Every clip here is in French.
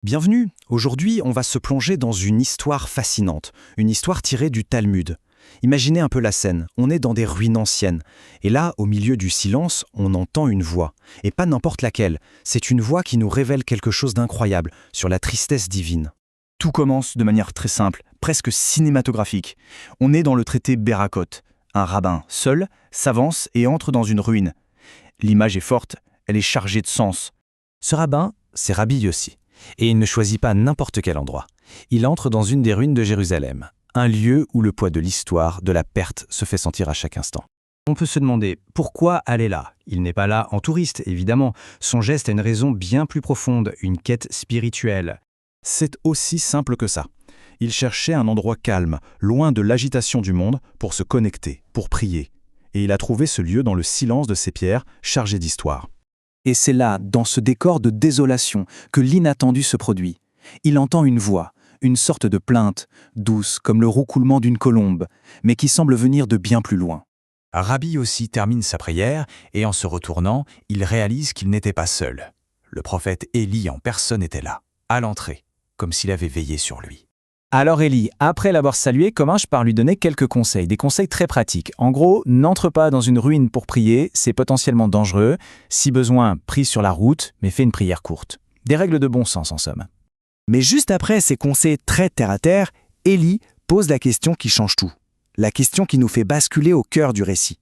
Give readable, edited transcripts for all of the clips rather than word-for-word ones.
Bienvenue. Aujourd'hui, on va se plonger dans une histoire fascinante, une histoire tirée du Talmud. Imaginez un peu la scène, on est dans des ruines anciennes, et là, au milieu du silence, on entend une voix, et pas n'importe laquelle, c'est une voix qui nous révèle quelque chose d'incroyable sur la tristesse divine. Tout commence de manière très simple, presque cinématographique. On est dans le traité Berakot. Un rabbin, seul, s'avance et entre dans une ruine. L'image est forte, elle est chargée de sens. Ce rabbin, c'est Rabbi Yossi, et il ne choisit pas n'importe quel endroit. Il entre dans une des ruines de Jérusalem, un lieu où le poids de l'histoire, de la perte, se fait sentir à chaque instant. On peut se demander pourquoi aller là. Il n'est pas là en touriste, évidemment. Son geste a une raison bien plus profonde, une quête spirituelle. C'est aussi simple que ça. Il cherchait un endroit calme, loin de l'agitation du monde, pour se connecter, pour prier. Et il a trouvé ce lieu dans le silence de ces pierres chargées d'histoire. Et c'est là, dans ce décor de désolation, que l'inattendu se produit. Il entend une voix, une sorte de plainte, douce comme le roucoulement d'une colombe, mais qui semble venir de bien plus loin. Rabbi Yossi termine sa prière et en se retournant, il réalise qu'il n'était pas seul. Le prophète Élie en personne était là, à l'entrée, comme s'il avait veillé sur lui. Alors Élie, après l'avoir salué, commence par lui donner quelques conseils, des conseils très pratiques. En gros, n'entre pas dans une ruine pour prier, c'est potentiellement dangereux. Si besoin, prie sur la route, mais fais une prière courte. Des règles de bon sens en somme. Mais juste après ces conseils très terre-à-terre, Élie pose la question qui change tout. La question qui nous fait basculer au cœur du récit.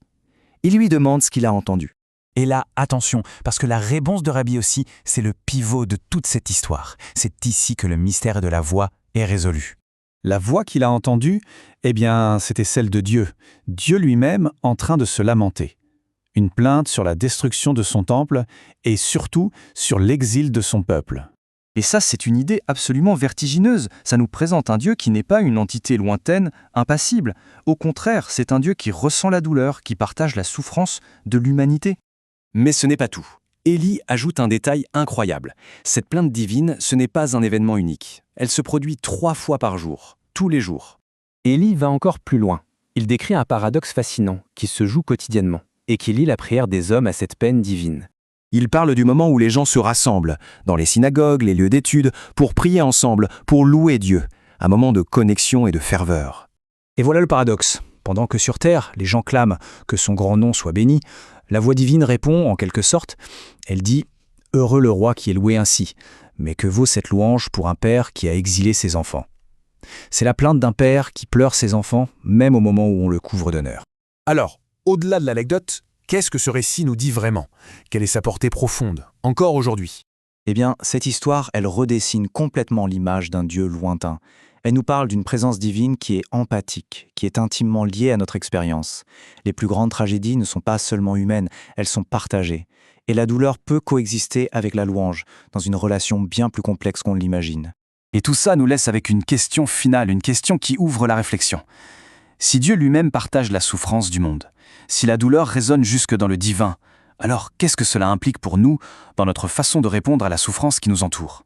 Il lui demande ce qu'il a entendu. Et là, attention, parce que la réponse de Rabbi Yossi, c'est le pivot de toute cette histoire. C'est ici que le mystère de la voix est résolu. La voix qu'il a entendue, c'était celle de Dieu. Dieu lui-même en train de se lamenter. Une plainte sur la destruction de son temple et surtout sur l'exil de son peuple. Et ça, c'est une idée absolument vertigineuse. Ça nous présente un Dieu qui n'est pas une entité lointaine, impassible. Au contraire, c'est un Dieu qui ressent la douleur, qui partage la souffrance de l'humanité. Mais ce n'est pas tout. Élie ajoute un détail incroyable. Cette plainte divine, ce n'est pas un événement unique. Elle se produit 3 fois par jour, tous les jours. Élie va encore plus loin. Il décrit un paradoxe fascinant qui se joue quotidiennement et qui lie la prière des hommes à cette peine divine. Il parle du moment où les gens se rassemblent, dans les synagogues, les lieux d'études, pour prier ensemble, pour louer Dieu. Un moment de connexion et de ferveur. Et voilà le paradoxe. Pendant que sur terre, les gens clament que son grand nom soit béni, la voix divine répond en quelque sorte. Elle dit « Heureux le roi qui est loué ainsi, mais que vaut cette louange pour un père qui a exilé ses enfants ?» C'est la plainte d'un père qui pleure ses enfants, même au moment où on le couvre d'honneur. Alors, au-delà de l'anecdote, qu'est-ce que ce récit nous dit vraiment? Quelle est sa portée profonde, encore aujourd'hui? Cette histoire, elle redessine complètement l'image d'un Dieu lointain. Elle nous parle d'une présence divine qui est empathique, qui est intimement liée à notre expérience. Les plus grandes tragédies ne sont pas seulement humaines, elles sont partagées. Et la douleur peut coexister avec la louange, dans une relation bien plus complexe qu'on l'imagine. Et tout ça nous laisse avec une question finale, une question qui ouvre la réflexion. Si Dieu lui-même partage la souffrance du monde, si la douleur résonne jusque dans le divin, alors qu'est-ce que cela implique pour nous dans notre façon de répondre à la souffrance qui nous entoure ?